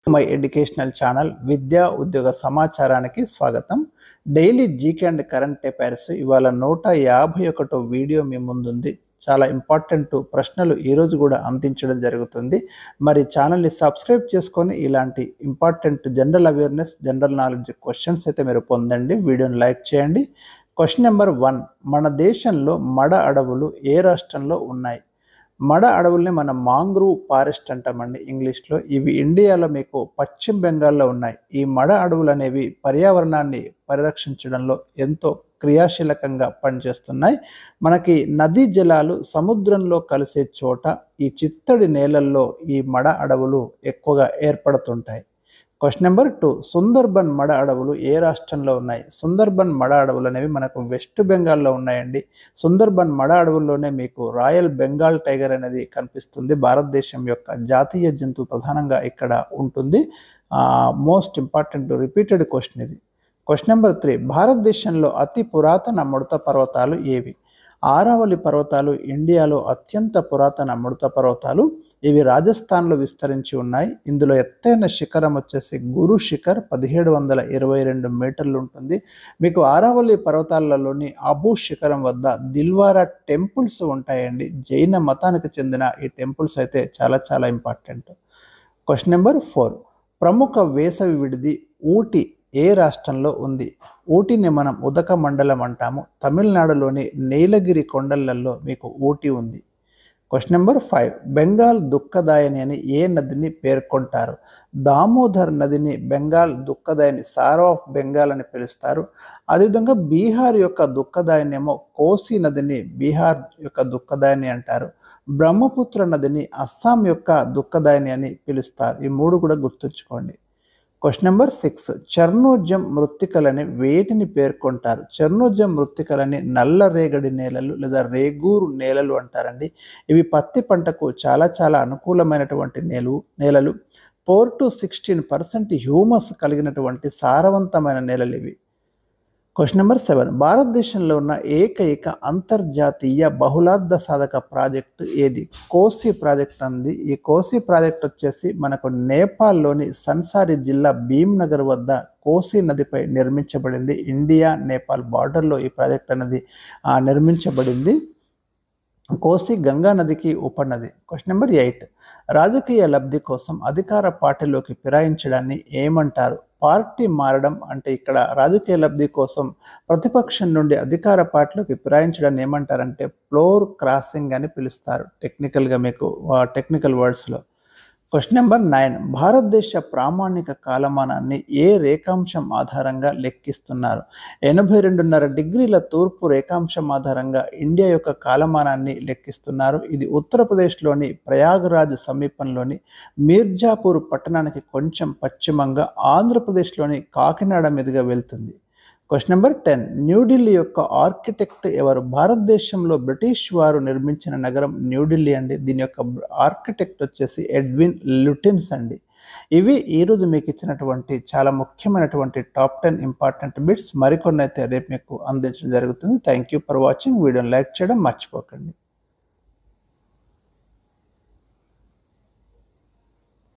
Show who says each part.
Speaker 1: My educational channel విద్యా ఉద్యోగ సమాచారానికి స్వాగతం. Daily GK and current affairs ఇవాళ 151 వీడియో మీ ముందుంది. చాలా ఇంపార్టెంట్ ప్రశ్నలు ఈరోజు కూడా అందించడం జరుగుతుంది. మరి ఛానల్ని సబ్స్క్రైబ్ చేసుకొని ఇలాంటి important general awareness, general knowledge questions అయితే మీరు పొందండి. వీడియోని లైక్ చేయండి. క్వశ్చన్ నెంబర్ 1, మన దేశంలో మడ అడవులు ఏ రాష్ట్రంలో ఉన్నాయి? మడ అడవుల్ని మనం మాంగ్రూవ్ ఫారెస్ట్ అంటామండి ఇంగ్లీష్లో. ఇవి ఇండియాలో మీకు పశ్చిమ బెంగాల్లో ఉన్నాయి. ఈ మడ అడవులు అనేవి పర్యావరణాన్ని పరిరక్షించడంలో ఎంతో క్రియాశీలకంగా పనిచేస్తున్నాయి. మనకి నదీ జలాలు సముద్రంలో కలిసే చోట ఈ చిత్తడి నేలల్లో ఈ మడ అడవులు ఎక్కువగా ఏర్పడుతుంటాయి. క్వశ్చన్ నెంబర్ 2, సుందర్బన్ మడ అడవులు ఏ రాష్ట్రంలో ఉన్నాయి? సుందర్బన్ మడ అడవులు అనేవి మనకు వెస్ట్ బెంగాల్లో ఉన్నాయండి. సుందర్బన్ మడ అడవుల్లోనే మీకు రాయల్ బెంగాల్ టైగర్ అనేది కనిపిస్తుంది. భారతదేశం యొక్క జాతీయ జంతువు ప్రధానంగా ఇక్కడ ఉంటుంది. మోస్ట్ ఇంపార్టెంట్ రిపీటెడ్ క్వశ్చన్ ఇది. క్వశ్చన్ నెంబర్ 3, భారతదేశంలో అతి పురాతన ముడత పర్వతాలు ఏవి? ఆరావళి పర్వతాలు ఇండియాలో అత్యంత పురాతన ముడత పర్వతాలు. ఇవి రాజస్థాన్లో విస్తరించి ఉన్నాయి. ఇందులో ఎత్తైన శిఖరం వచ్చేసి గురు శిఖర్ 1722 మీటర్లు ఉంటుంది. మీకు ఆరావళి పర్వతాలలోని అబూ శిఖరం వద్ద దిల్వారా టెంపుల్స్ ఉంటాయండి. జైన మతానికి చెందిన ఈ టెంపుల్స్ అయితే చాలా ఇంపార్టెంట్. క్వశ్చన్ నెంబర్ 4, ప్రముఖ వేసవి విడిది ఊటీ ఏ రాష్ట్రంలో ఉంది? ఊటీని మనం ఉదక మండలం అంటాము. తమిళనాడులోని నీలగిరి కొండలలో మీకు ఊటీ ఉంది. క్వశ్చన్ నెంబర్ 5, బెంగాల్ దుఃఖదాయని అని ఏ నదిని పేర్కొంటారు? దామోదర్ నదిని బెంగాల్ దుఃఖదాయని, సారో ఆఫ్ బెంగాల్ అని పిలుస్తారు. అదేవిధంగా బీహార్ యొక్క దుఃఖదాయని ఏమో కోసి నదిని బీహార్ యొక్క దుఃఖదాయని అంటారు. బ్రహ్మపుత్ర నదిని అస్సాం యొక్క దుఃఖదాయని అని పిలుస్తారు. ఈ మూడు కూడా గుర్తుంచుకోండి. క్వశ్చన్ నెంబర్ 6, చర్నోజం మృత్తికలని వేటిని పేర్కొంటారు? చర్నోజం మృత్తికలని నల్ల రేగడి నేలలు లేదా రేగూరు నేలలు అంటారండి. ఇవి పత్తి పంటకు చాలా అనుకూలమైనటువంటి నేలలు. 4 to 16% హ్యూమస్ కలిగినటువంటి సారవంతమైన నేలలు ఇవి. క్వశ్చన్ నెంబర్ 7, భారతదేశంలో ఉన్న ఏకైక అంతర్జాతీయ బహుళార్థ సాధక ప్రాజెక్టు ఏది? కోసి ప్రాజెక్ట్ అంది. ఈ కోసి ప్రాజెక్ట్ వచ్చేసి మనకు నేపాల్లోని సన్సారి జిల్లా భీమ్నగర్ వద్ద కోసి నదిపై నిర్మించబడింది. ఇండియా నేపాల్ బార్డర్లో ఈ ప్రాజెక్ట్ అనేది నిర్మించబడింది. కోసి గంగా నదికి ఉపనది. క్వశ్చన్ నెంబర్ 8, రాజకీయ లబ్ధి కోసం అధికార పార్టీలోకి ఫిరాయించడాన్ని ఏమంటారు? పార్టీ మారడం అంటే ఇక్కడ రాజకీయ లబ్ధి కోసం ప్రతిపక్షం నుండి అధికార పార్టీలోకి ఫిరాయించడాన్ని ఏమంటారంటే ఫ్లోర్ క్రాసింగ్ అని పిలుస్తారు టెక్నికల్గా, మీకు టెక్నికల్ వర్డ్స్లో. క్వశ్చన్ నెంబర్ 9, భారతదేశ ప్రామాణిక కాలమానాన్ని ఏ రేఖాంశం ఆధారంగా లెక్కిస్తున్నారు? 82.5 డిగ్రీల తూర్పు రేఖాంశం ఆధారంగా ఇండియా యొక్క కాలమానాన్ని లెక్కిస్తున్నారు. ఇది ఉత్తరప్రదేశ్లోని ప్రయాగరాజ్ సమీపంలోని మీర్జాపూర్ పట్టణానికి కొంచెం పశ్చిమంగా ఆంధ్రప్రదేశ్లోని కాకినాడ మీదుగా వెళ్తుంది. క్వశ్చన్ నెంబర్ 10, న్యూఢిల్లీ యొక్క ఆర్కిటెక్ట్ ఎవరు? భారతదేశంలో బ్రిటిష్ వారు నిర్మించిన నగరం న్యూఢిల్లీ అండి. దీని యొక్క ఆర్కిటెక్ట్ వచ్చేసి ఎడ్విన్ లుటిన్స్ అండి. ఇవి ఈరోజు మీకు ఇచ్చినటువంటి చాలా ముఖ్యమైనటువంటి టాప్ 10 ఇంపార్టెంట్ బిట్స్. మరికొన్ని అయితే రేపు మీకు అందించడం జరుగుతుంది. Thank you for watching. వీడియోని లైక్ చేయడం మర్చిపోకండి.